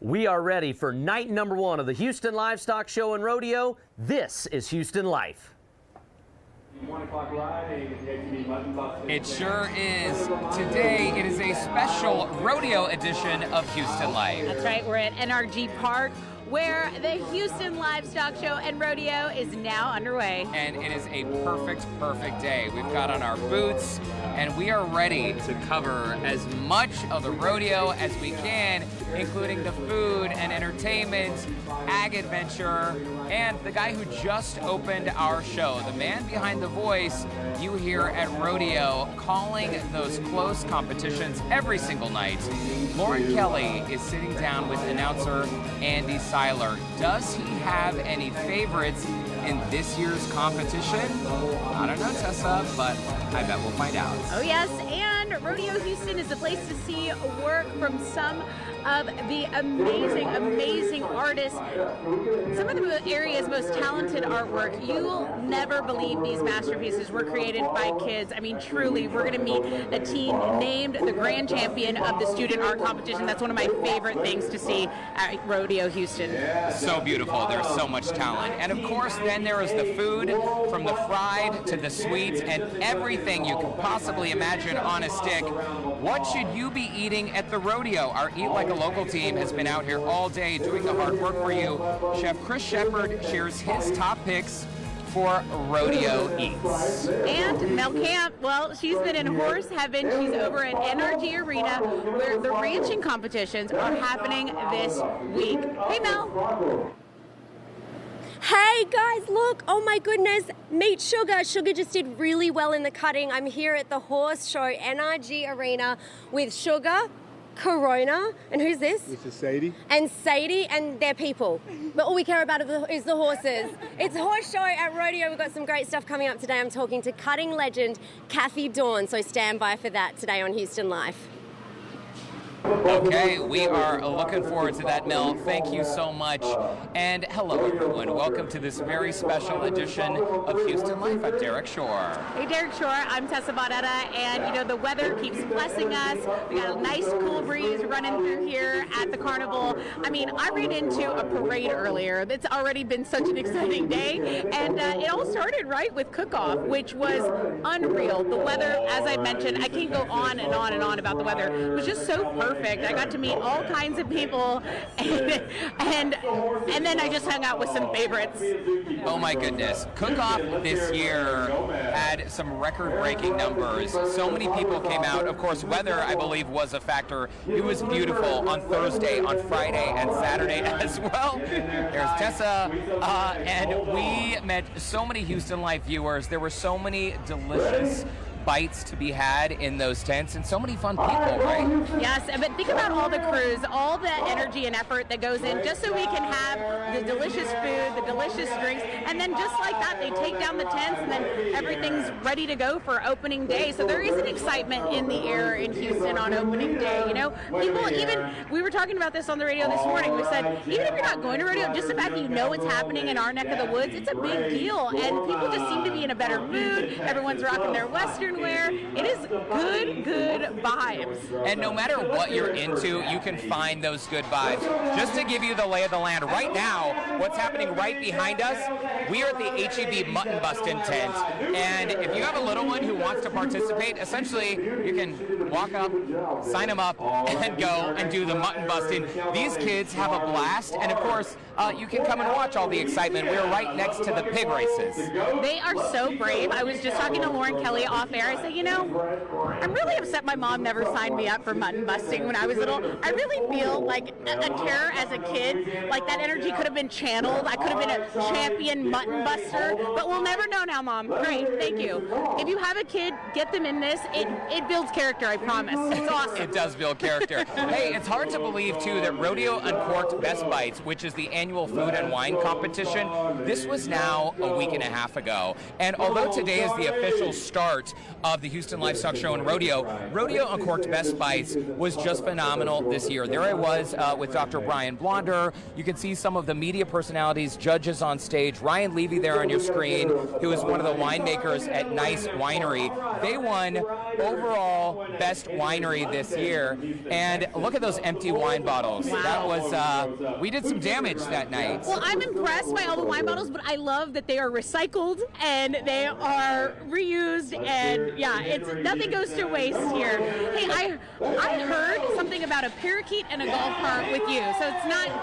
We are ready for night number 1 of the Houston Livestock Show and Rodeo. This is Houston Life. 1 o'clock ride, mutton bustin. It sure is. Today, it is a special rodeo edition of Houston Life. That's right, we're at NRG Park, where the Houston Livestock Show and Rodeo is now underway. And it is a perfect day. We've got on our boots, and we are ready to cover as much of the rodeo as we can, including the food and entertainment, Agventure, and the guy who just opened our show, the man behind the voice you hear at Rodeo, calling those close competitions every single night. Lauren Kelly is sitting down with announcer Andy Seiler. Does he have any favorites in this year's competition? I don't know, Tessa, but I bet we'll find out. Oh yes, and Rodeo Houston is the place to see work from some of the amazing artists. Some of the area's most talented artwork. You'll never believe these masterpieces were created by kids. I mean, truly, we're going to meet a team named the grand champion of the student art competition. That's one of my favorite things to see at Rodeo Houston. So beautiful. There's so much talent. And of course, then there is the food, from the fried to the sweet and everything you can possibly imagine on a stick. What should you be eating at the rodeo? Our Eat Like a Local team has been out here all day doing the hard work for you. Chef Chris Shepard shares his top picks for Rodeo Eats. And Mel Camp, well, she's been in horse heaven. She's over at NRG Arena, where the ranching competitions are happening this week. Hey, Mel. Hey guys, look, oh my goodness, meet Sugar. Sugar just did really well in the cutting. I'm here at the horse show, NRG Arena, with Sugar, Corona, and who's this? This is Sadie. And Sadie and their people. But all we care about is the horses. It's a horse show at Rodeo. We've got some great stuff coming up today. I'm talking to cutting legend Kathy Dawn, so stand by for that today on Houston Life. Okay, we are looking forward to that, Mel. Thank you so much. And hello, everyone. Welcome to this very special edition of Houston Life. I'm Derek Shore. Hey, Derek Shore. I'm Tessa Baudetta, and you know, the weather keeps blessing us. We got a nice cool breeze running through here at the carnival. I mean, I ran into a parade earlier. It's already been such an exciting day, and it all started right with cook-off, which was unreal. The weather, as I mentioned, I can't go on and on and on about the weather. It was just so perfect. I got to meet all kinds of people, and then I just hung out with some favorites. Oh my goodness. Cook-Off this year had some record-breaking numbers. So many people came out. Of course, weather, I believe, was a factor. It was beautiful on Thursday, on Friday, and Saturday as well. There's Tessa, and we met so many Houston Life viewers. There were so many delicious bites to be had in those tents, and so many fun people, right? Yes, but think about all the crews, all the energy and effort that goes in just so we can have the delicious food, the delicious drinks, and then just like that, they take down the tents, and then everything's ready to go for opening day. So there is an excitement in the air in Houston on opening day. You know, people, even, we were talking about this on the radio this morning, we said, even if you're not going to rodeo, just the fact that you know what's happening in our neck of the woods, it's a big deal, and people just seem to be in a better mood. Everyone's rocking their Western wear. It is good vibes. And no matter what you're into, you can find those good vibes. Just to give you the lay of the land, right now, what's happening right behind us, we are at the HEB Mutton Bustin tent. And if you have a little one who wants to participate, essentially, you can walk up, sign them up, and go and do the mutton busting. These kids have a blast, and of course, you can come and watch all the excitement. We're right next to the pig races. They are so brave. I was just talking to Lauren Kelly off air. I said, you know, I'm really upset my mom never signed me up for mutton busting when I was little. I really feel like a terror as a kid, like that energy could have been channeled. I could have been a champion mutton buster, but we'll never know now, Mom. Great, thank you. If you have a kid, get them in this. It builds character, I promise. It's awesome. It does build character. Hey, it's hard to believe, too, that Rodeo Uncorked Best Bites, which is the annual food and wine competition, this was now a week and a half ago. And although today is the official start of the Houston Livestock Show and Rodeo Uncorked Best Bites was just phenomenal this year. There I was with Dr. Brian Blonder. You can see some of the media personalities, judges on stage. Ryan Levy there on your screen, who is one of the winemakers at Nice Winery. They won overall Best best winery this year. And look at those empty wine bottles. Wow. That was, we did some damage that night. Well, I'm impressed by all the wine bottles, but I love that they are recycled and they are reused, and yeah, nothing goes to waste here. Hey, I heard something about a parakeet and a golf cart with you, so it's not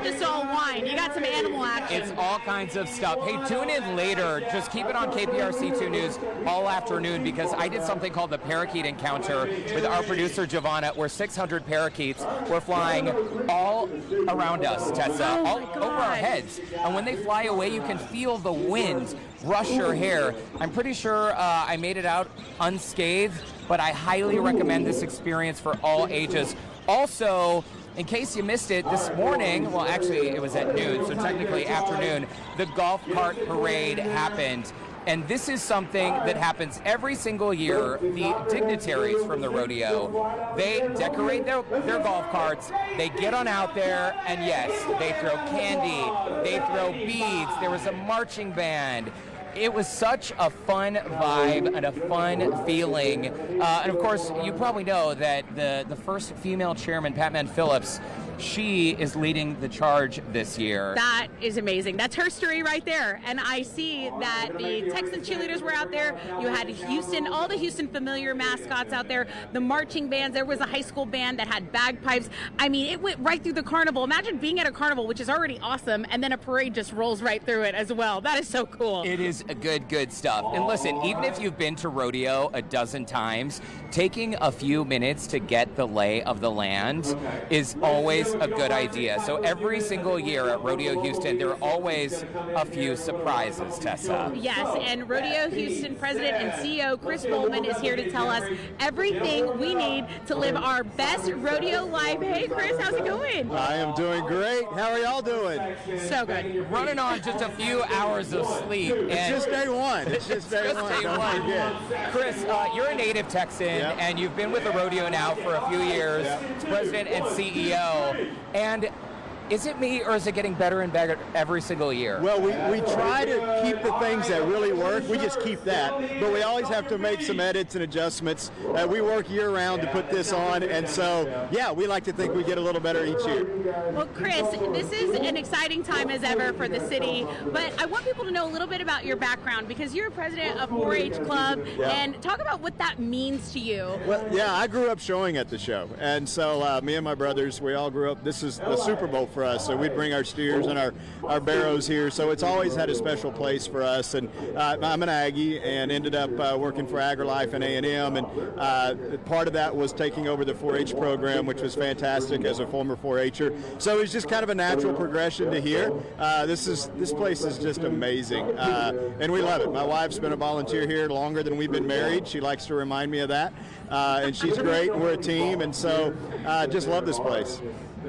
just all wine. You got some animal action. It's all kinds of stuff. Hey, tune in later. Just keep it on KPRC2 News all afternoon, because I did something called the Parakeet Encounter with our producer, Giovanna, where 600 parakeets were flying all around us, Tessa, all over our heads. And when they fly away, you can feel the wind brush your hair. I'm pretty sure I made it out unscathed, but I highly recommend this experience for all ages. Also, in case you missed it, this morning, well, actually, it was at noon, so technically afternoon, the golf cart parade happened. And this is something that happens every single year. The dignitaries from the rodeo, they decorate their golf carts, they get on out there, and yes, they throw candy, they throw beads, there was a marching band. It was such a fun vibe and a fun feeling. And of course, you probably know that the first female chairman, Pat Phillips, she is leading the charge this year. That is amazing. That's her story right there. And I see that the Texas cheerleaders were out there. You had Houston, all the Houston familiar mascots out there, the marching bands. There was a high school band that had bagpipes. I mean, it went right through the carnival. Imagine being at a carnival, which is already awesome, and then a parade just rolls right through it as well. That is so cool. It is a good stuff. And listen, even if you've been to rodeo a dozen times, taking a few minutes to get the lay of the land is always a good idea. So every single year at Rodeo Houston, there are always a few surprises, Tessa. Yes, and Rodeo Houston President and CEO Chris Bowman is here to tell us everything we need to live our best rodeo life. Hey, Chris, how's it going? I am doing great. How are y'all doing? So good. Running on just a few hours of sleep. It's just day one. It's just day one. Don't forget. Chris, you're a native Texan, Yep. and you've been with the rodeo now for a few years, president and CEO. And is it me, or is it getting better and better every single year? Well, we try to keep the things that really work. We just keep that. But we always have to make some edits and adjustments. We work year-round to put this on. And so, yeah, we like to think we get a little better each year. Well, Chris, this is an exciting time as ever for the city. But I want people to know a little bit about your background, because you're president of 4-H Club. Yeah. And talk about what that means to you. Well, yeah, I grew up showing at the show. And so me and my brothers, we all grew up. This is the Super Bowl for us. So we'd bring our steers and our barrows here. So it's always had a special place for us. And I'm an Aggie and ended up working for AgriLife and A&M. And part of that was taking over the 4-H program, which was fantastic as a former 4-H'er. So it's just kind of a natural progression to here. This place is just amazing. And we love it. My wife's been a volunteer here longer than we've been married. She likes to remind me of that. And she's great. We're a team. And so just love this place.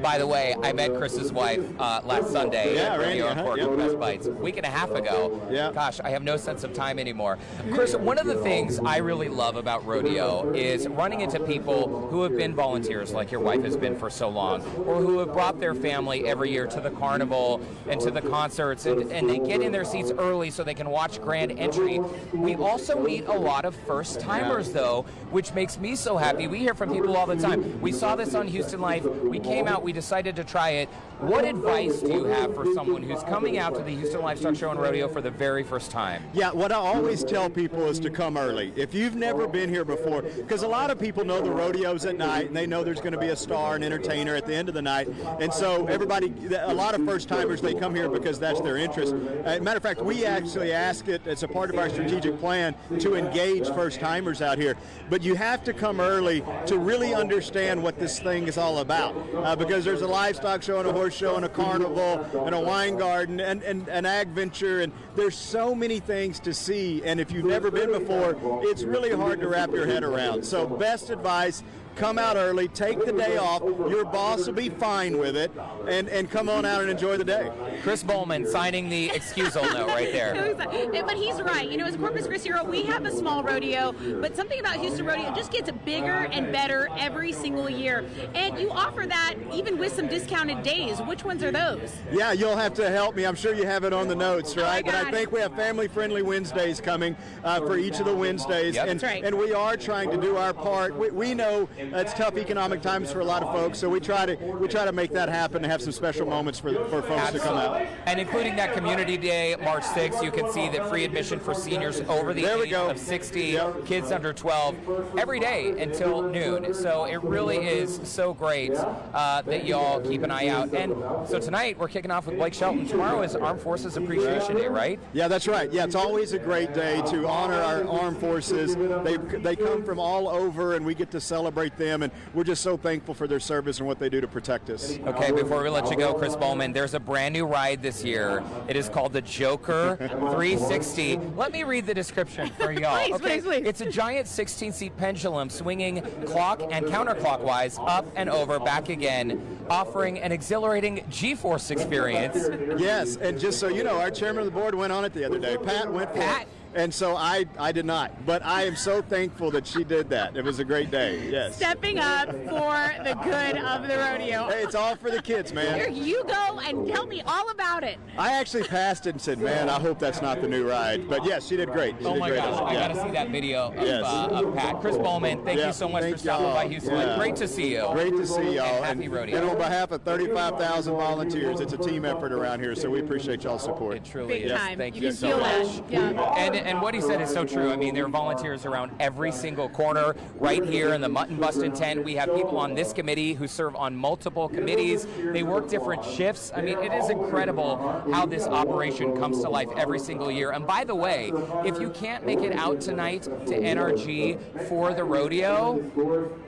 By the way, I met Chris's wife last Sunday at Rodeo Uncorked Best Bites a week and a half ago. Yeah. Gosh, I have no sense of time anymore. Chris, one of the things I really love about rodeo is running into people who have been volunteers, like your wife has been for so long, or who have brought their family every year to the carnival and to the concerts, and they get in their seats early so they can watch Grand Entry. We also meet a lot of first-timers, though, which makes me so happy. We hear from people all the time. We saw this on Houston Life. We came out. We decided to try it. What advice do you have for someone who's coming out to the Houston Livestock Show and Rodeo for the very first time? Yeah, what I always tell people is to come early. If you've never been here before, because a lot of people know the rodeos at night, and they know there's going to be a star, an entertainer at the end of the night, and so a lot of first-timers, they come here because that's their interest. Matter of fact, we actually ask it as a part of our strategic plan to engage first-timers out here, but you have to come early to really understand what this thing is all about, because there's a livestock show and a horse show and a carnival and a wine garden and an Agventure, and there's so many things to see, and if you've never been before, it's really hard to wrap your head around. So best advice, come out early, take the day off. Your boss will be fine with it, and come on out and enjoy the day. Chris Bowman signing the excusal note right there. But he's right. You know, as a Corpus Christi hero, we have a small rodeo, but something about Houston Rodeo just gets bigger and better every single year. And you offer that even with some discounted days. Which ones are those? Yeah, you'll have to help me. I'm sure you have it on the notes, right? But I think we have family-friendly Wednesdays coming for each of the Wednesdays. Yep. And, That's right. and we are trying to do our part. We know it's tough economic times for a lot of folks, so we try to make that happen and have some special moments for folks to come out. And including that Community Day, March 6th, you can see that free admission for seniors over the age of 60, kids under 12, every day until noon. So it really is so great that you all keep an eye out. And so tonight we're kicking off with Blake Shelton. Tomorrow is Armed Forces Appreciation Day, right? Yeah, that's right. Yeah, it's always a great day to honor our armed forces. They come from all over, and we get to celebrate them, and we're just so thankful for their service and what they do to protect us. Okay, before we let you go, Chris Bowman, there's a brand new ride this year. It is called the Joker 360. Let me read the description for y'all. Please. It's a giant 16-seat pendulum swinging clock and counterclockwise, up and over, back again, offering an exhilarating G-force experience. Yes, and just so you know, our chairman of the board went on it the other day. Pat went for it. And so I did not, but I am so thankful that she did that. It was a great day, yes. Stepping up for the good of the rodeo. Hey, it's all for the kids, man. Here you go and tell me all about it. I actually passed it and said, man, I hope that's not the new ride. But yes, she did great. Oh my gosh, I got to see that video of Pat. Chris Bowman, thank you so much for stopping by Houston. Great to see you. Great to see y'all. And happy rodeo. And on behalf of 35,000 volunteers, it's a team effort around here, so we appreciate y'all's support. It truly Big is. time. Thank You you can so feel much. that. Yeah. And what he said is so true. I mean, there are volunteers around every single corner. Right here in the mutton bustin tent, we have people on this committee who serve on multiple committees. They work different shifts. I mean, it is incredible how this operation comes to life every single year. And by the way, if you can't make it out tonight to NRG for the rodeo,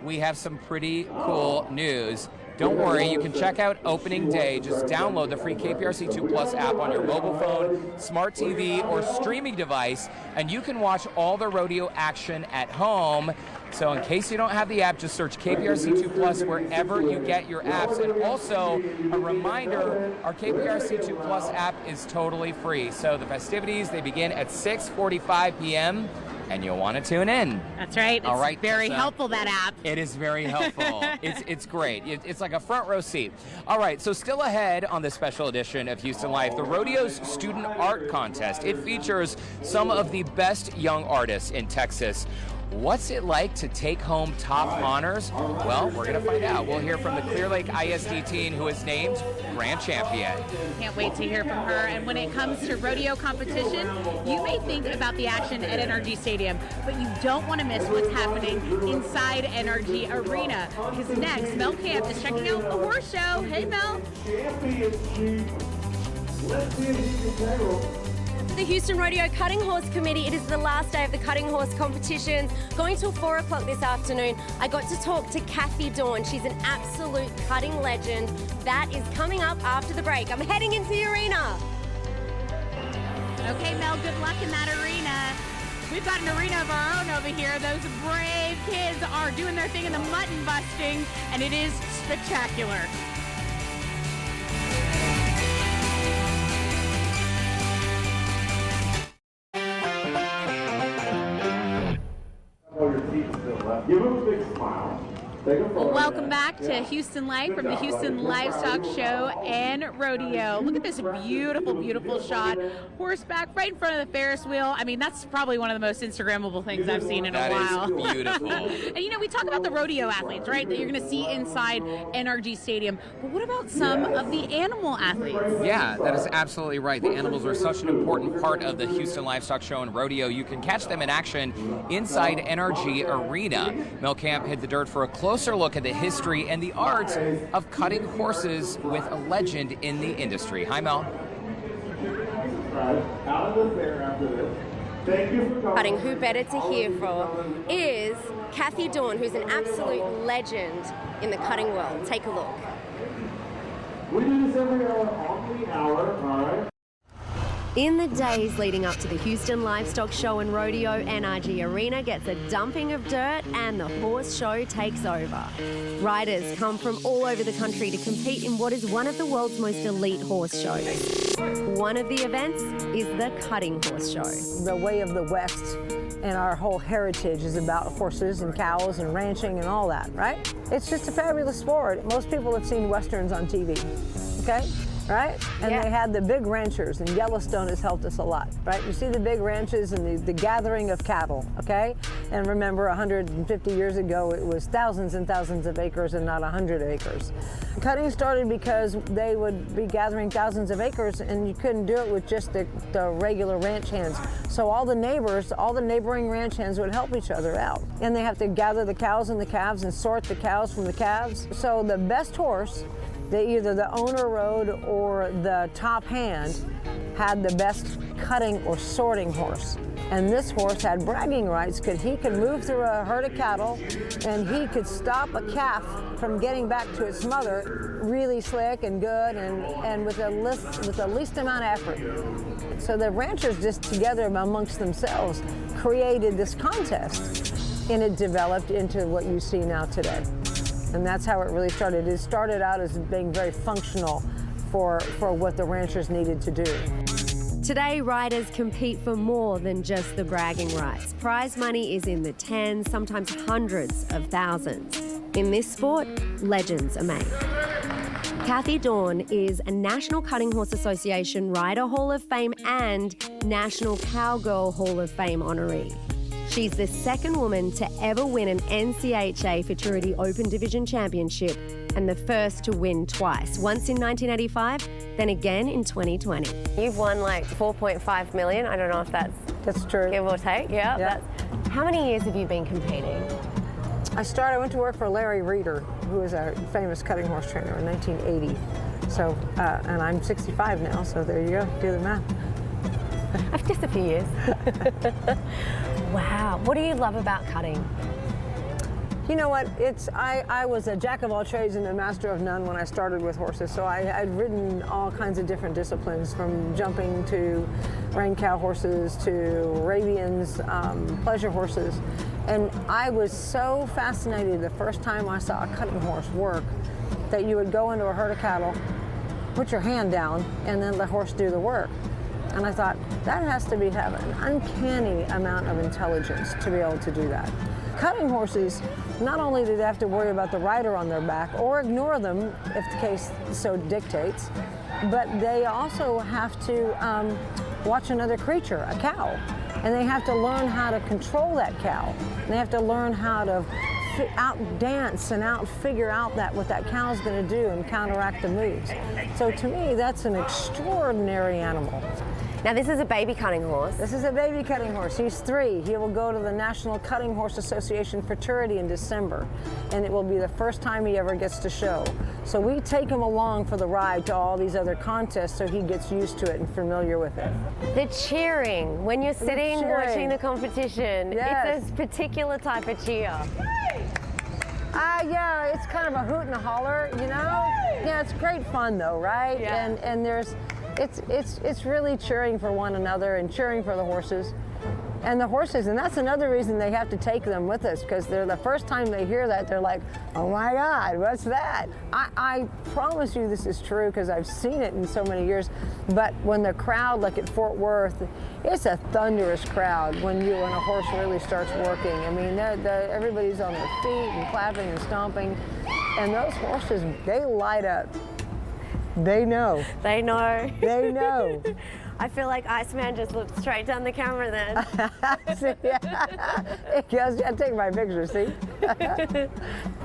we have some pretty cool news. Don't worry, you can check out opening day. Just download the free KPRC2 Plus app on your mobile phone, smart TV, or streaming device, and you can watch all the rodeo action at home. So in case you don't have the app, just search KPRC2 Plus wherever you get your apps. And also, a reminder, our KPRC2 Plus app is totally free. So the festivities, they begin at 6:45 p.m., and you'll want to tune in. That's right. All right, It's very Tessa. helpful, that app. It is very helpful. It's great. It's like a front row seat. All right, so still ahead on this special edition of Houston Life, the Rodeo's Student Art Contest. It features some of the best young artists in Texas. What's it like to take home top honors? Well, we're going to find out. We'll hear from the Clear Lake ISD teen who is named Grand Champion. Can't wait to hear from her. And when it comes to rodeo competition, you may think about the action at NRG Stadium, but you don't want to miss what's happening inside NRG Arena. Because next, Mel Camp is checking out the horse show. Hey, Mel. The Houston Rodeo Cutting Horse Committee, it is the last day of the cutting horse competitions. Going till 4 o'clock this afternoon, I got to talk to Kathy Dawn. She's an absolute cutting legend. That is coming up after the break. I'm heading into the arena. Okay, Mel, good luck in that arena. We've got an arena of our own over here. Those brave kids are doing their thing in the mutton busting, and it is spectacular. Give them a big smile. Well, welcome back to Houston Life from the Houston Livestock Show and Rodeo. Look at this beautiful, beautiful shot. Horseback right in front of the Ferris wheel. I mean, that's probably one of the most Instagrammable things I've seen in a while. That is beautiful. And you know, we talk about the rodeo athletes, right, that you're going to see inside NRG Stadium. But what about some of the animal athletes? Yeah, that is absolutely right. The animals are such an important part of the Houston Livestock Show and Rodeo. You can catch them in action inside NRG Arena. Mel Camp hit the dirt for a closer look at the history and the art of cutting horses with a legend in the industry. Hi, Mel. Out of the fair after this. Thank you for coming. Cutting, who better to hear from is Kathy Dawn, who's an absolute legend in the cutting world. Take a look. We do this every hour on the hour, all right? In the days leading up to the Houston Livestock Show and Rodeo, NRG Arena gets a dumping of dirt and the horse show takes over. Riders come from all over the country to compete in what is one of the world's most elite horse shows. One of the events is the Cutting Horse Show. The way of the West and our whole heritage is about horses and cows and ranching and all that, right? It's just a fabulous sport. Most people have seen Westerns on TV, okay? Right? And they had the big ranchers, and Yellowstone has helped us a lot, right? You see the big ranches and the gathering of cattle, okay? And remember, 150 years ago, it was thousands and thousands of acres and not 100 acres. Cutting started because they would be gathering thousands of acres, and you couldn't do it with just the regular ranch hands. So all the neighbors, all the neighboring ranch hands would help each other out. And they have to gather the cows and the calves and sort the cows from the calves. So the best horse, either the owner rode or the top hand had the best cutting or sorting horse. And this horse had bragging rights because he could move through a herd of cattle and he could stop a calf from getting back to its mother really slick and good and with the least amount of effort. So the ranchers just together amongst themselves created this contest, and it developed into what you see now today. And that's how it really started. It started out as being very functional for what the ranchers needed to do. Today, riders compete for more than just the bragging rights. Prize money is in the tens, sometimes hundreds of thousands. In this sport, legends are made. Kathy Dawn is a National Cutting Horse Association Rider Hall of Fame and National Cowgirl Hall of Fame honoree. She's the second woman to ever win an NCHA Futurity Open Division Championship and the first to win twice, once in 1985, then again in 2020. You've won like 4.5 million. I don't know if that's true. Give or take. Yeah. How many years have you been competing? I went to work for Larry Reeder, who was a famous cutting horse trainer in 1980. So, and I'm 65 now, so there you go, do the math. Just a few years. Wow. What do you love about cutting? You know what? I was a jack of all trades and a master of none when I started with horses. So I'd ridden all kinds of different disciplines, from jumping to rein cow horses to Arabians, pleasure horses. And I was so fascinated the first time I saw a cutting horse work that you would go into a herd of cattle, put your hand down, and then let the horse do the work. And I thought, that has to have an uncanny amount of intelligence to be able to do that. Cutting horses, not only do they have to worry about the rider on their back or ignore them if the case so dictates, but they also have to watch another creature, a cow. And they have to learn how to control that cow. And they have to learn how to out-dance and figure out what that cow's going to do and counteract the moves. So to me, that's an extraordinary animal. Now this is a baby cutting horse. This is a baby cutting horse. He's 3. He will go to the National Cutting Horse Association Futurity in December, and it will be the first time he ever gets to show. So we take him along for the ride to all these other contests so he gets used to it and familiar with it. The cheering, when you're sitting watching the competition, yes. It's a particular type of cheer. Yeah, it's kind of a hoot and a holler, you know? Yeah, it's great fun though, right? Yeah. And it's really cheering for one another and cheering for the horses. And the horses, and that's another reason they have to take them with us, because they're the first time they hear that, they're like, oh my God, what's that? I promise you this is true because I've seen it in so many years, but when the crowd, like at Fort Worth, it's a thunderous crowd when a horse really starts working. I mean, everybody's on their feet and clapping and stomping, and those horses, they light up. They know. They know. They know. I feel like Iceman just looked straight down the camera then. See, I take my picture, see?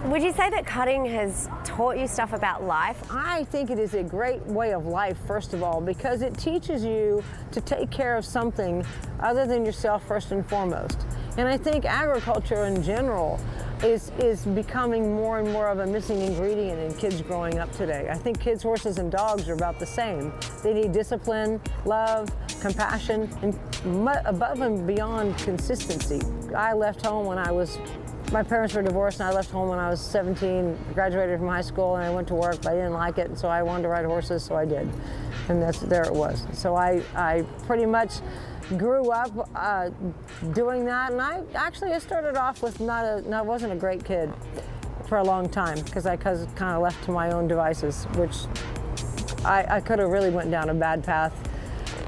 Would you say that cutting has taught you stuff about life? I think it is a great way of life, first of all, because it teaches you to take care of something other than yourself first and foremost. And I think agriculture in general is becoming more and more of a missing ingredient in kids growing up today. I think kids, horses, and dogs are about the same. They need discipline, love, compassion, and above and beyond consistency. I left home when I was My parents were divorced and I left home when I was 17, graduated from high school, and I went to work, but I didn't like it, and so I wanted to ride horses, so I did. And there it was. So I pretty much grew up doing that, and I started off with I wasn't a great kid for a long time, because I kind of left to my own devices, which I could have really went down a bad path.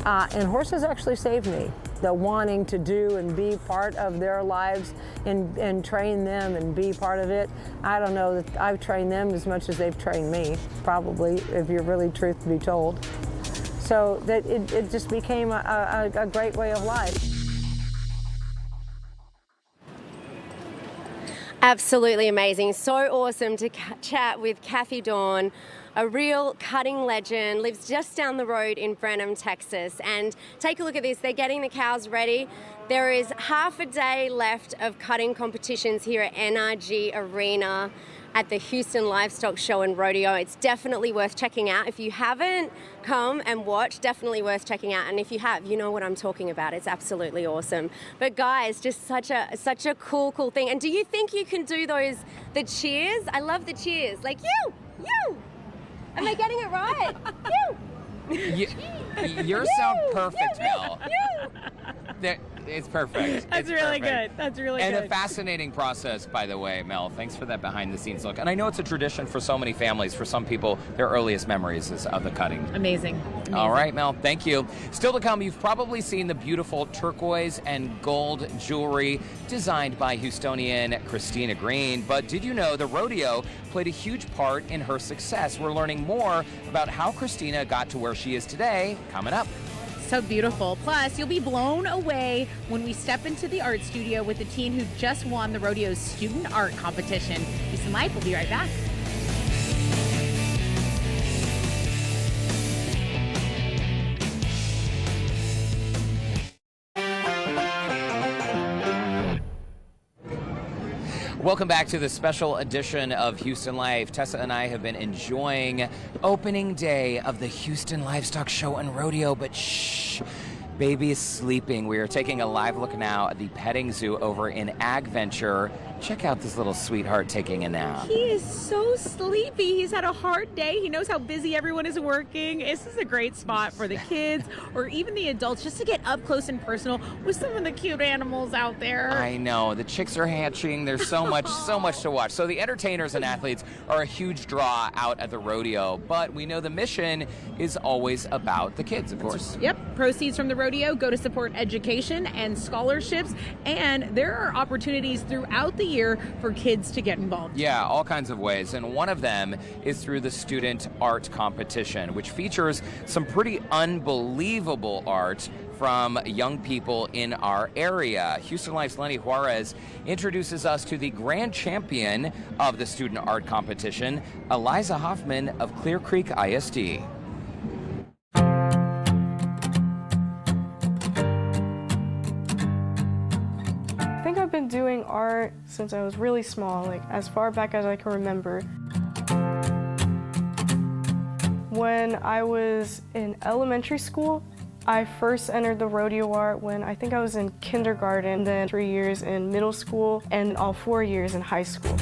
And horses actually saved me. The wanting to do and be part of their lives and train them and be part of it. I don't know that I've trained them as much as they've trained me, probably, if you're really truth to be told. So that it just became a great way of life. Absolutely amazing. So awesome to chat with Kathy Dawn, a real cutting legend, lives just down the road in Brenham, Texas. And take a look at this. They're getting the cows ready. There is half a day left of cutting competitions here at NRG Arena at the Houston Livestock Show and Rodeo. It's definitely worth checking out. If you haven't come and watched, definitely worth checking out. And if you have, you know what I'm talking about. It's absolutely awesome. But guys, just such a cool thing. And do you think you can do the cheers? I love the cheers. Like you. Am I getting it right? You sound perfect, Mel. It's perfect. That's really good. That's really good. And a fascinating process, by the way, Mel. Thanks for that behind-the-scenes look. And I know it's a tradition for so many families. For some people, their earliest memories is of the cutting. Amazing. All right, Mel. Thank you. Still to come, you've probably seen the beautiful turquoise and gold jewelry designed by Houstonian Christina Green. But did you know the rodeo played a huge part in her success? We're learning more about how Christina got to where she is today, coming up. So beautiful. Plus, you'll be blown away when we step into the art studio with the teen who just won the rodeo's student art competition. Houston Life will be right back. Welcome back to the special edition of Houston Life. Tessa and I have been enjoying opening day of the Houston Livestock Show and Rodeo, but shh, baby is sleeping. We are taking a live look now at the petting zoo over in Agventure. Check out this little sweetheart taking a nap. He is so sleepy. He's had a hard day. He knows how busy everyone is working. This is a great spot for the kids or even the adults just to get up close and personal with some of the cute animals out there. I know. The chicks are hatching. There's so much to watch. So the entertainers and athletes are a huge draw out at the rodeo, but we know the mission is always about the kids, of course. Yep. Proceeds from the rodeo go to support education and scholarships, and there are opportunities throughout the year for kids to get involved. Yeah, all kinds of ways, and one of them is through the student art competition, which features some pretty unbelievable art from young people in our area. Houston Life's Lenny Juarez introduces us to the grand champion of the student art competition, Eliza Hoffman of Clear Creek ISD. I've been doing art since I was really small, like as far back as I can remember. When I was in elementary school, I first entered the rodeo art when I think I was in kindergarten, then 3 years in middle school, and all 4 years in high school.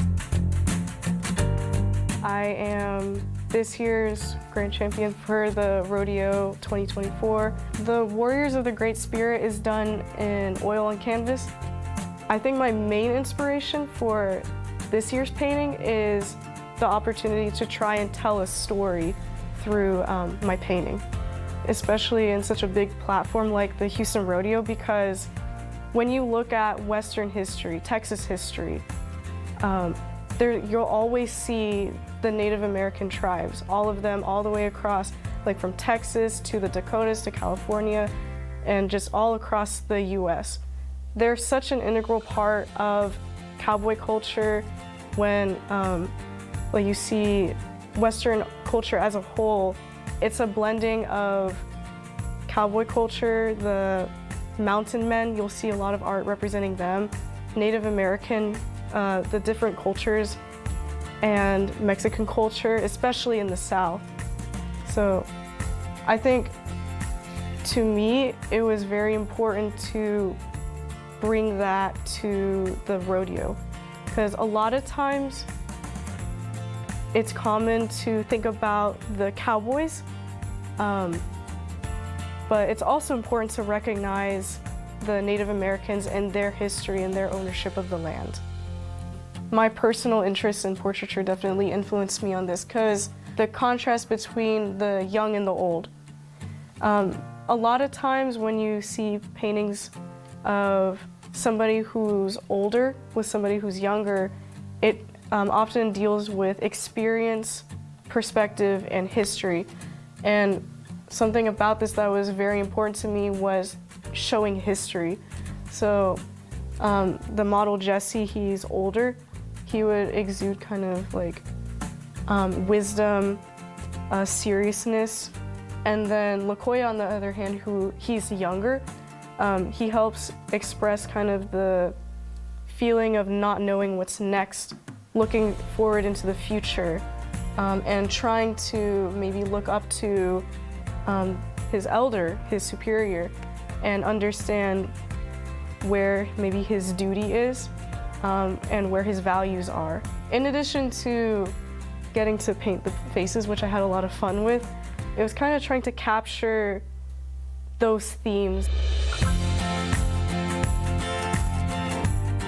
I am this year's grand champion for the Rodeo 2024. The Warriors of the Great Spirit is done in oil and canvas. I think my main inspiration for this year's painting is the opportunity to try and tell a story through my painting, especially in such a big platform like the Houston Rodeo, because when you look at Western history, Texas history, you'll always see the Native American tribes, all of them, all the way across, like from Texas to the Dakotas to California, and just all across the U.S. They're such an integral part of cowboy culture. When you see Western culture as a whole, it's a blending of cowboy culture, the mountain men, you'll see a lot of art representing them, Native American, the different cultures, and Mexican culture, especially in the South. So I think, to me, it was very important to bring that to the rodeo, because a lot of times it's common to think about the cowboys, but it's also important to recognize the Native Americans and their history and their ownership of the land. My personal interest in portraiture definitely influenced me on this because the contrast between the young and the old. A lot of times when you see paintings of somebody who's older with somebody who's younger, it often deals with experience, perspective, and history. And something about this that was very important to me was showing history. So the model Jesse, he's older. He would exude kind of like wisdom, seriousness. And then LaCoya, on the other hand, he's younger, he helps express kind of the feeling of not knowing what's next, looking forward into the future, and trying to maybe look up to his elder, his superior, and understand where maybe his duty is and where his values are. In addition to getting to paint the faces, which I had a lot of fun with, it was kind of trying to capture those themes.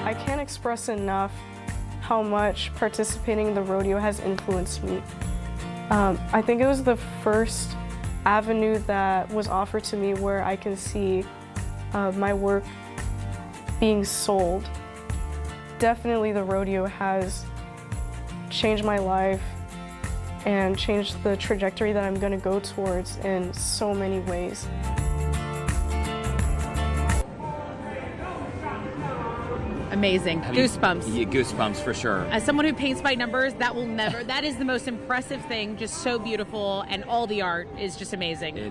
I can't express enough how much participating in the rodeo has influenced me. I think it was the first avenue that was offered to me where I can see my work being sold. Definitely the rodeo has changed my life and changed the trajectory that I'm going to go towards in so many ways. Amazing. Goosebumps. Yeah, goosebumps for sure. As someone who paints by numbers, that is the most impressive thing, just so beautiful, and all the art is just amazing. So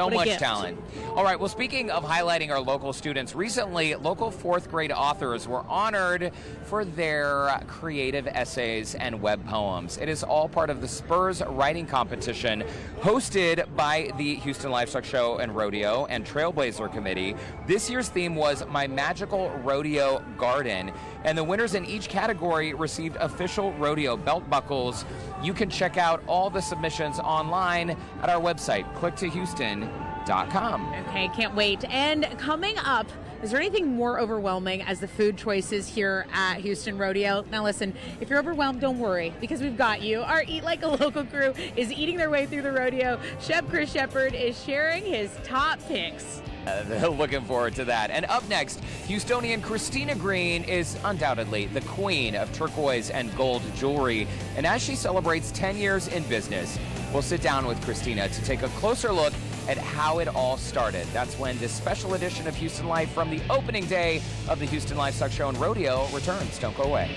what a much gift. talent. All right, well, speaking of highlighting our local students, recently local 4th grade authors were honored for their creative essays and web poems. It is all part of the Spurs writing competition hosted by the Houston Livestock Show and Rodeo and Trailblazer Committee. This year's theme was My Magical Rodeo Garden, and the winners in each category received official rodeo belt buckles. You can check out all the submissions online at our website, clicktohouston.com. Okay, can't wait. And coming up, is there anything more overwhelming as the food choices here at Houston Rodeo? Now listen, if you're overwhelmed, don't worry, because we've got you. Our Eat Like a Local crew is eating their way through the rodeo. Chef Chris Shepard is sharing his top picks. Looking forward to that. And up next, Houstonian Christina Green is undoubtedly the queen of turquoise and gold jewelry. And as she celebrates 10 years in business, we'll sit down with Christina to take a closer look at how it all started. That's when this special edition of Houston Life from the opening day of the Houston Livestock Show and Rodeo returns. Don't go away.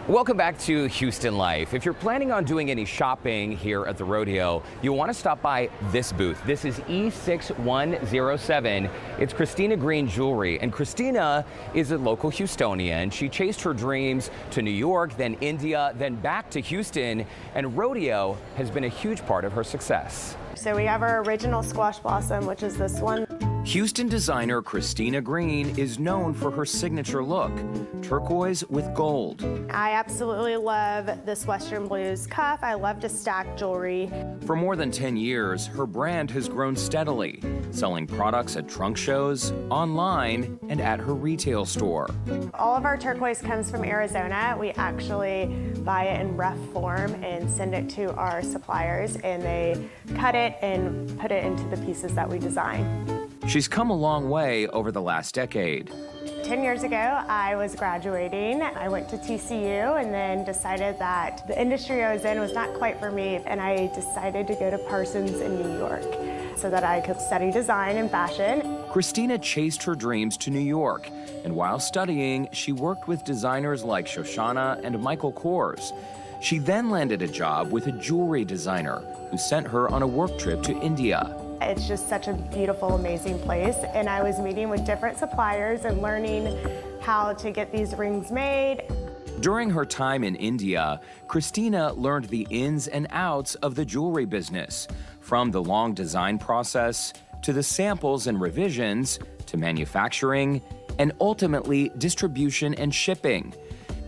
Welcome back to Houston Life. If you're planning on doing any shopping here at the rodeo, you'll want to stop by this booth. This is E6107. It's Christina Green Jewelry, and Christina is a local Houstonian. She chased her dreams to New York, then India, then back to Houston, and rodeo has been a huge part of her success. So we have our original squash blossom, which is this one. Houston designer Christina Green is known for her signature look, turquoise with gold. I absolutely love this Western Blues cuff. I love to stack jewelry. For more than 10 years, her brand has grown steadily, selling products at trunk shows, online, and at her retail store. All of our turquoise comes from Arizona. We actually buy it in rough form and send it to our suppliers, and they cut it and put it into the pieces that we design. She's come a long way over the last decade. 10 years ago, I was graduating. I went to TCU and then decided that the industry I was in was not quite for me, and I decided to go to Parsons in New York so that I could study design and fashion. Christina chased her dreams to New York, and while studying, she worked with designers like Shoshana and Michael Kors. She then landed a job with a jewelry designer who sent her on a work trip to India. It's just such a beautiful, amazing place, and I was meeting with different suppliers and learning how to get these rings made. During her time in India, Christina learned the ins and outs of the jewelry business, from the long design process to the samples and revisions to manufacturing and ultimately distribution and shipping.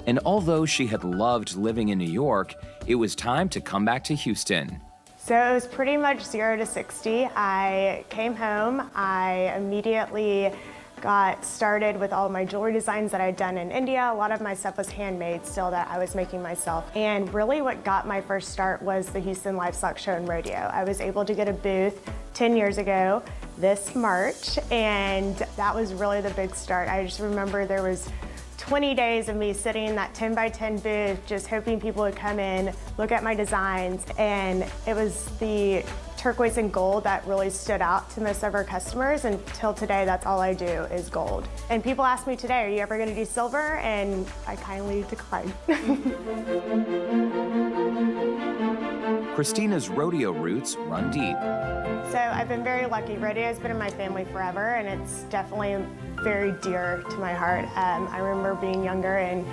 And although she had loved living in New York, it was time to come back to Houston. So it was pretty much 0 to 60. I came home, I immediately got started with all of my jewelry designs that I'd done in India. A lot of my stuff was handmade still that I was making myself. And really what got my first start was the Houston Livestock Show and Rodeo. I was able to get a booth 10 years ago this March, and that was really the big start. I just remember there was 20 days of me sitting in that 10 by 10 booth, just hoping people would come in, look at my designs, and it was the turquoise and gold that really stood out to most of our customers. Until today, that's all I do is gold. And people ask me today, are you ever gonna do silver? And I kindly decline. Christina's rodeo roots run deep. So I've been very lucky. Rodeo's been in my family forever, and it's definitely very dear to my heart. I remember being younger and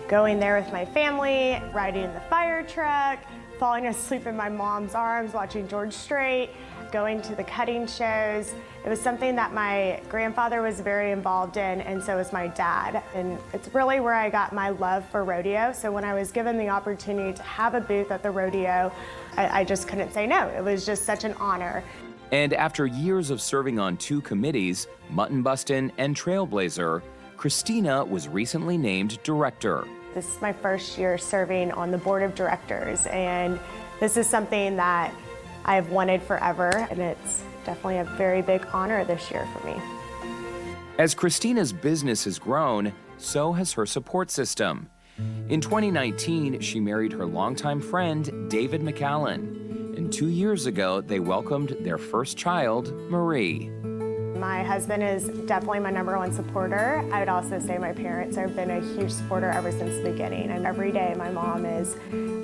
going there with my family, riding in the fire truck, falling asleep in my mom's arms, watching George Strait, going to the cutting shows. It was something that my grandfather was very involved in, and so was my dad. And it's really where I got my love for rodeo. So when I was given the opportunity to have a booth at the rodeo, I just couldn't say no. It was just such an honor. And after years of serving on 2 committees, Mutton, Bustin, and Trailblazer, Christina was recently named director. This is my first year serving on the board of directors, and this is something that I've wanted forever, and it's definitely a very big honor this year for me. As Christina's business has grown, so has her support system. In 2019, she married her longtime friend, David McAllen, and 2 years ago, they welcomed their first child, Marie. My husband is definitely my #1 supporter. I would also say my parents have been a huge supporter ever since the beginning. And every day my mom is,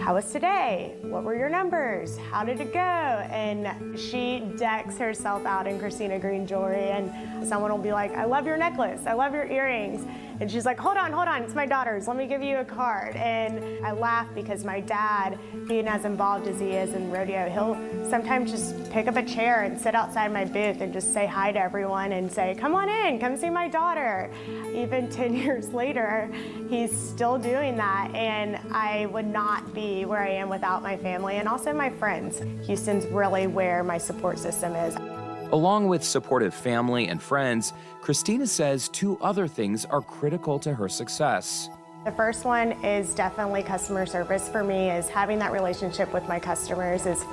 how was today? What were your numbers? How did it go? And she decks herself out in Christina Green jewelry, and someone will be like, I love your necklace. I love your earrings. And she's like, hold on, it's my daughter's. Let me give you a card. And I laugh because my dad, being as involved as he is in rodeo, he'll sometimes just pick up a chair and sit outside my booth and just say hi to everyone and say, come on in, come see my daughter. Even 10 years later, he's still doing that. And I would not be where I am without my family and also my friends. Houston's really where my support system is. Along with supportive family and friends, Christina says 2 other things are critical to her success. The first one is definitely customer service for me, is having that relationship with my customers is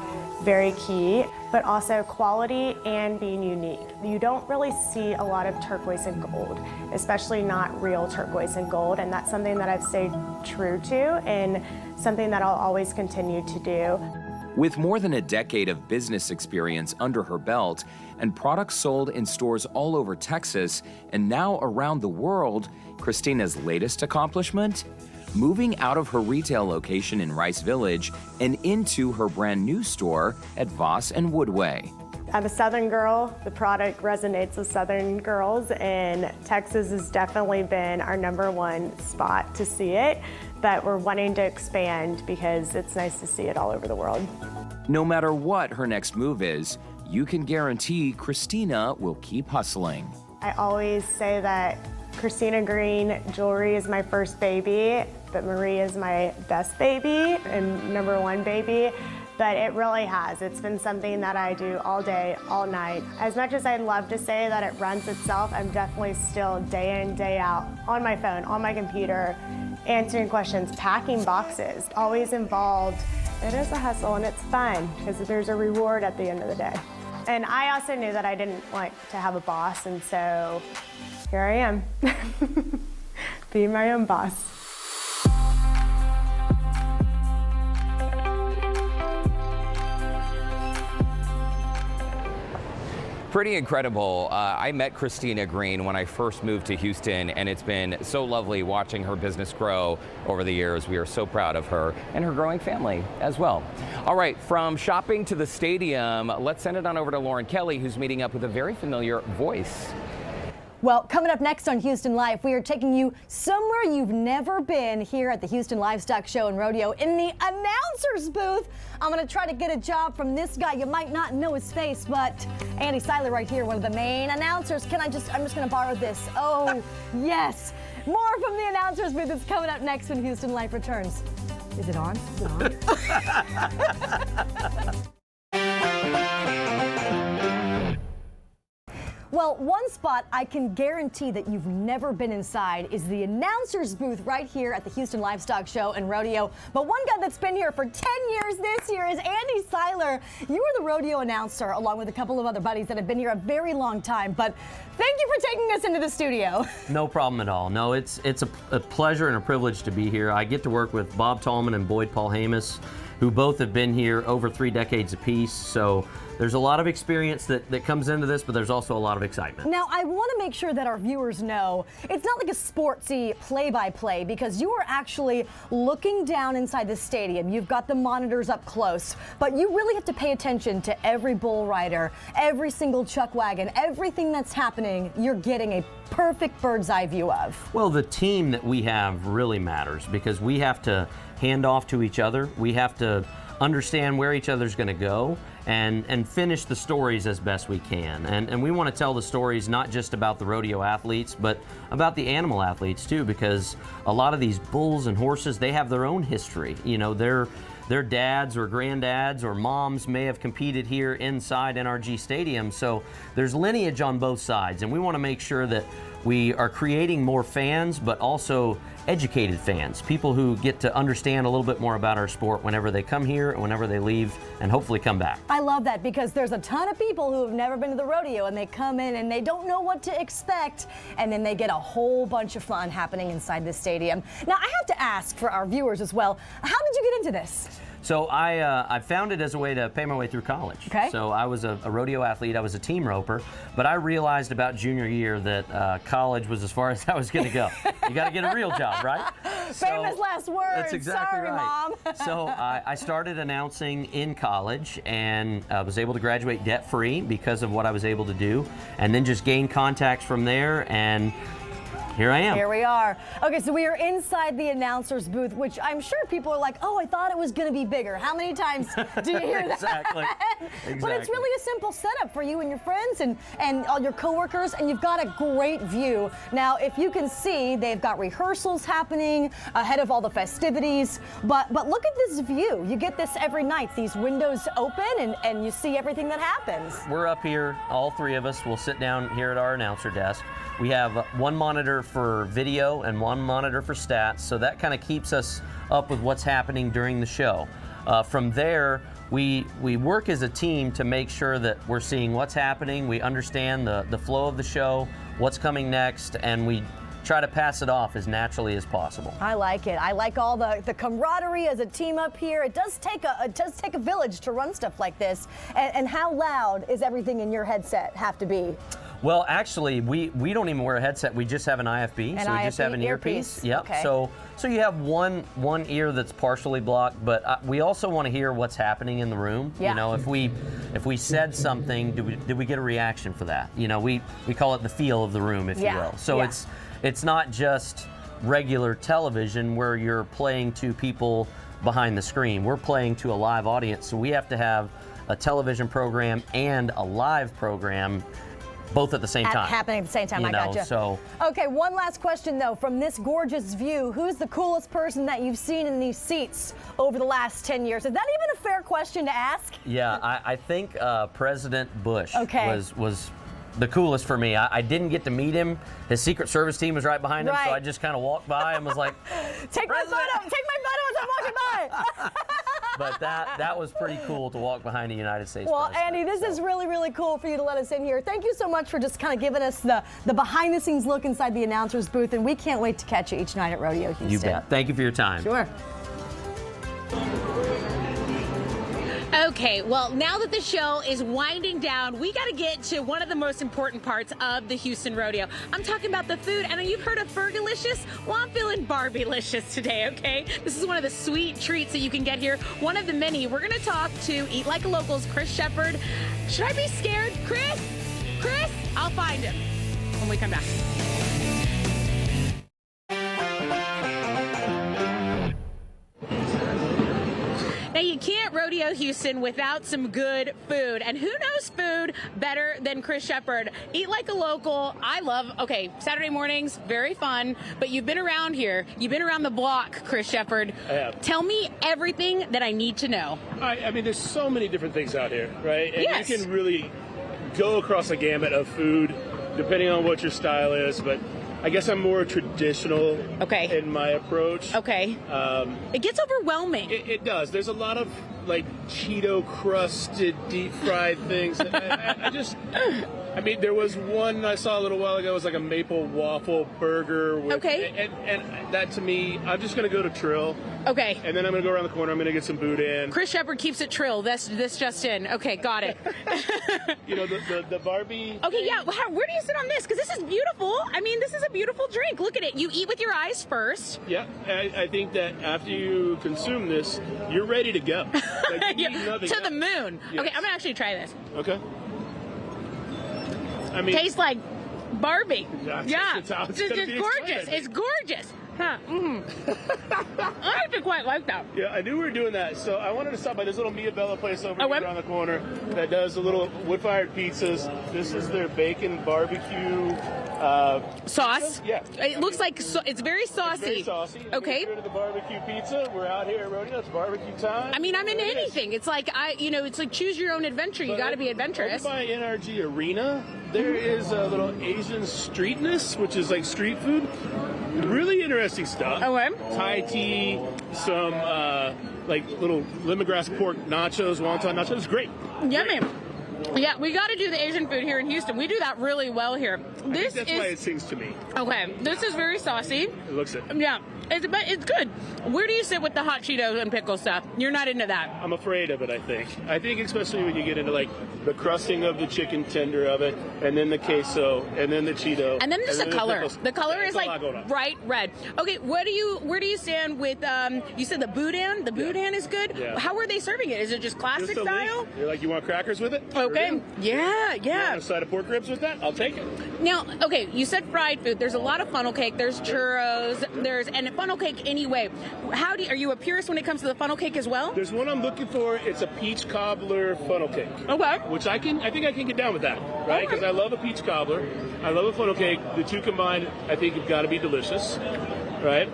very key, but also quality and being unique. You don't really see a lot of turquoise and gold, especially not real turquoise and gold, and that's something that I've stayed true to and something that I'll always continue to do. With more than a decade of business experience under her belt and products sold in stores all over Texas and now around the world, Christina's latest accomplishment? Moving out of her retail location in Rice Village and into her brand new store at Voss and Woodway. I'm a Southern girl. The product resonates with Southern girls, and Texas has definitely been our #1 spot to see it, but we're wanting to expand because it's nice to see it all over the world. No matter what her next move is, you can guarantee Christina will keep hustling. I always say that Christina Green jewelry is my first baby, but Marie is my best baby and #1 baby. But it really has. It's been something that I do all day, all night. As much as I'd love to say that it runs itself, I'm definitely still day in, day out, on my phone, on my computer, answering questions, packing boxes, always involved. It is a hustle and it's fun because there's a reward at the end of the day. And I also knew that I didn't like to have a boss, and so here I am, being my own boss. Pretty incredible. I met Christina Green when I first moved to Houston, and it's been so lovely watching her business grow over the years. We are so proud of her and her growing family as well. All right, from shopping to the stadium, let's send it on over to Lauren Kelly, who's meeting up with a very familiar voice. Well, coming up next on Houston Live, we are taking you somewhere you've never been here at the Houston Livestock Show and Rodeo in the announcer's booth. I'm going to try to get a job from this guy. You might not know his face, but Andy Seiler right here, one of the main announcers. I'm just going to borrow this. Oh, yes. More from the announcer's booth is coming up next when Houston Live returns. Is it on? Is it on? Well, one spot I can guarantee that you've never been inside is the announcer's booth right here at the Houston Livestock Show and Rodeo. But one guy that's been here for 10 years this year is Andy Seiler. You are the rodeo announcer along with a couple of other buddies that have been here a very long time. But thank you for taking us into the studio. No problem at all. No, it's a pleasure and a privilege to be here. I get to work with Bob Tallman and Boyd Paul Hamus, who both have been here over 3 decades apiece. So there's a lot of experience that comes into this, but there's also a lot of excitement. Now, I want to make sure that our viewers know it's not like a sportsy play-by-play because you are actually looking down inside the stadium. You've got the monitors up close, but you really have to pay attention to every bull rider, every single chuck wagon, everything that's happening. You're getting a perfect bird's eye view of. Well, the team that we have really matters because we have to hand off to each other. We have to understand where each other's going to go and finish the stories as best we can. And we want to tell the stories not just about the rodeo athletes, but about the animal athletes too, because a lot of these bulls and horses, they have their own history. You know, their dads or granddads or moms may have competed here inside NRG Stadium. So there's lineage on both sides, and we want to make sure that we are creating more fans, but also educated fans, people who get to understand a little bit more about our sport whenever they come here and whenever they leave, and hopefully come back. I love that because there's a ton of people who have never been to the rodeo and they come in and they don't know what to expect, and then they get a whole bunch of fun happening inside this stadium. Now, I have to ask for our viewers as well, how did you get into this? So I found it as a way to pay my way through college. Okay. So I was a rodeo athlete. I was a team roper, but I realized about junior year that college was as far as I was going to go. You got to get a real job, right? Famous last words. That's exactly Sorry, right. Mom. So I started announcing in college and was able to graduate debt-free because of what I was able to do, and then just gain contacts from there, and here I am. Here we are. Okay, so we are inside the announcer's booth, which I'm sure people are like, oh, I thought it was going to be bigger. How many times do you hear that? Exactly. But it's really a simple setup for you and your friends and all your coworkers, and you've got a great view. Now, if you can see, they've got rehearsals happening ahead of all the festivities, but look at this view. You get this every night. These windows open, and you see everything that happens. We're up here, all 3 of us will sit down here at our announcer desk. We have one monitor for video and one monitor for stats, so that kind of keeps us up with what's happening during the show. From there, we work as a team to make sure that we're seeing what's happening, we understand the flow of the show, what's coming next, and we try to pass it off as naturally as possible. I like it. I like all the camaraderie as a team up here. It does take a village to run stuff like this. And how loud is everything in your headset have to be? Well, actually, we don't even wear a headset. We just have an IFB, so we just have an earpiece. Yep. Okay. So you have one ear that's partially blocked, but we also want to hear what's happening in the room. Yeah. You know, if we said something, did we get a reaction for that? You know, we call it the feel of the room, if you will. So it's not just regular television where you're playing to people behind the screen. We're playing to a live audience, so we have to have a television program and a live program both at the same time. Happening at the same time, I gotcha. So. Okay, one last question though. From this gorgeous view, who's the coolest person that you've seen in these seats over the last 10 years? Is that even a fair question to ask? Yeah, I think President Bush was the coolest for me. I didn't get to meet him. His Secret Service team was right behind him, so I just kind of walked by and was like, Take my photo as I'm walking by. But that was pretty cool to walk behind the United States Well, president. Andy, this is really, really cool for you to let us in here. Thank you so much for just kind of giving us the behind-the-scenes look inside the announcer's booth, and we can't wait to catch you each night at Rodeo Houston. You bet. Thank you for your time. Sure. Okay, well, now that the show is winding down, we got to get to one of the most important parts of the Houston Rodeo. I'm talking about the food. I know you've heard of Fergalicious. Well, I'm feeling Barbielicious today, okay? This is one of the sweet treats that you can get here. One of the many. We're going to talk to Eat Like a Local's Chris Shepard. Should I be scared? Chris? I'll find him. when we come back. Now, you can't rodeo Houston without some good food. And who knows food better than Chris Shepard? Eat like a local. I love, okay, Saturday mornings, very fun. But you've been around here. You've been around the block, Chris Shepard. I have. Tell me everything that I need to know. I mean, there's so many different things out here, right? And yes. You can really go across a gamut of food, depending on what your style is. But I guess I'm more traditional in my approach. Okay. It gets overwhelming. It does. There's a lot of like Cheeto crusted deep fried things. I mean, there was one I saw a little while ago. It was like a maple waffle burger. With, and that to me, I'm just going to go to Trill. Okay. And then I'm going to go around the corner. I'm going to get some boudin. Chris Shepard keeps it Trill. This just in. Okay, got it. You know, the Barbie. Okay, yeah. Where do you sit on this? Because this is beautiful. I mean, this is a beautiful drink. Look at it. You eat with your eyes first. Yeah, I think that after you consume this, you're ready to go. Like, you need nothing to the else. moon. Yes. Okay, I'm going to actually try this. Okay. I mean, tastes like Barbie. Yeah, it's gorgeous. It's gorgeous. Huh. I actually quite like that. Yeah, I knew we were doing that, so I wanted to stop by this little Mia Bella place over here around the corner that does the little wood-fired pizzas. This is their bacon barbecue sauce. Pizza? Yeah, it looks like it's very saucy. It's very saucy. Okay. Get rid of the barbecue pizza. We're out here at Rodeo. It's barbecue time. I mean, I'm into anything. It's like it's like choose your own adventure. You got to be adventurous. Over by NRG Arena, there is a little Asian streetness, which is like street food. Really interesting stuff. Okay. Thai tea, some like little lemongrass pork nachos, wonton nachos. It's great. Yummy. Yeah, we got to do the Asian food here in Houston. We do that really well here. I think that's why it sings to me. Okay, this is very saucy. It looks it. Yeah, it's good. Where do you sit with the hot Cheetos and pickle stuff? You're not into that. I'm afraid of it, I think. I think especially when you get into like the crusting of the chicken tender of it, and then the queso, and then the Cheeto. And then just the color. The color is like bright red. Okay, where do you stand with, you said the boudin? The boudin is good? Yeah. How are they serving it? Is it just classic style? You're like, you want crackers with it? Okay. Yeah. You want a side of pork ribs with that? I'll take it. Now, okay, you said fried food. There's a lot of funnel cake. There's churros. And funnel cake anyway. Are you a purist when it comes to the funnel cake as well? There's one I'm looking for. It's a peach cobbler funnel cake. Okay. Which I think I can get down with that, right? Because I love a peach cobbler. I love a funnel cake. The two combined, I think, have got to be delicious, right?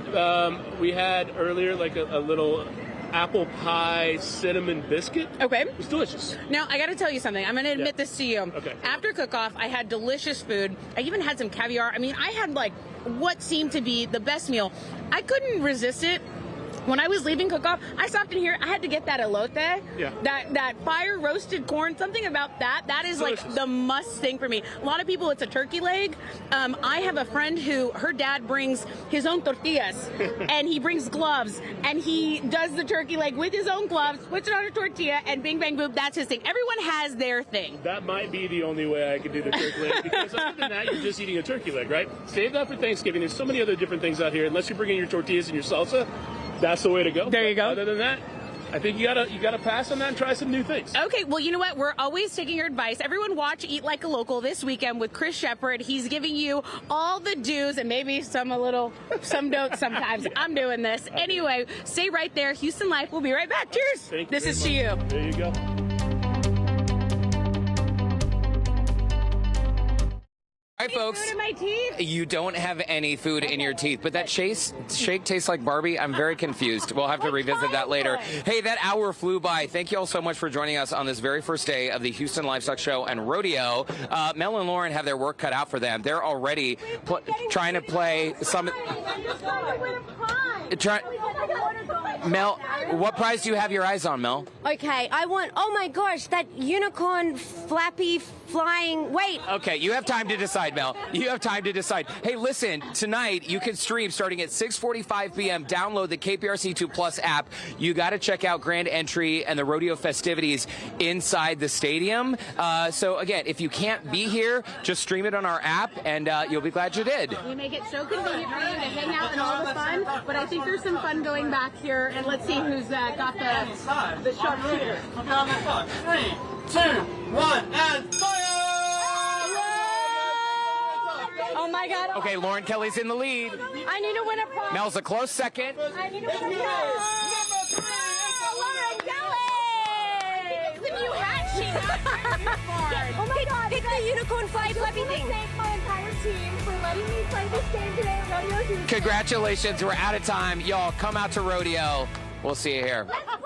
We had earlier like a little apple pie cinnamon biscuit. Okay. It was delicious. Now, I got to tell you something. I'm going to admit this to you. Okay. After cook-off, I had delicious food. I even had some caviar. I mean, I had like what seemed to be the best meal. I couldn't resist it. When I was leaving cook-off, I stopped in here. I had to get that elote. Yeah. That fire roasted corn. Something about that. That is delicious. like the must thing for me. A lot of people, it's a turkey leg. I have a friend who her dad brings his own tortillas, and he brings gloves, and he does the turkey leg with his own gloves, puts it on a tortilla, and bing bang boom. That's his thing. Everyone has their thing. That might be the only way I could do the turkey leg, because other than that, you're just eating a turkey leg, right? Save that for Thanksgiving. There's so many other different things out here. Unless you bring in your tortillas and your salsa, that's the way to go. There you go. Other than that, I think you gotta pass on that and try some new things. Okay, well, you know what? We're always taking your advice. Everyone watch Eat Like a Local this weekend with Chris Shepard. He's giving you all the do's and maybe some don'ts sometimes. Yeah. I'm doing this. Anyway, stay right there. Houston Life. We'll be right back. Cheers. Thank you. This is to you. There you go. All right, folks. Food in my teeth? You don't have any food in your teeth, but that shake tastes like Barbie. I'm very confused. We'll have to revisit that later. Hey, that hour flew by. Thank you all so much for joining us on this very first day of the Houston Livestock Show and Rodeo. Mel and Lauren have their work cut out for them. They're already trying to play some. Mel, what prize do you have your eyes on, Mel? Okay, I want, oh my gosh, that unicorn flappy flying, wait. Okay, you have time to decide, Mel. You have time to decide. Hey, listen, tonight you can stream starting at 6:45 p.m. Download the KPRC2 Plus app. You got to check out Grand Entry and the rodeo festivities inside the stadium. So again, if you can't be here, just stream it on our app, and you'll be glad you did. We make it so convenient for you to hang out and all the fun, but I think there's some fun going back here, and let's see who's got the sharpshooter. 3, 2, 1, and fire! my God. Okay, Lauren Kelly's in the lead. I need to win a prize. Mel's a close second. I need to win a prize. Lauren Kelly! The new hat she got. Oh my God! Pick the unicorn fly fluffy thing. Thank my entire team for letting me play this game today at Rodeo Houston. Congratulations, we're out of time. Y'all, come out to Rodeo. We'll see you here. Let's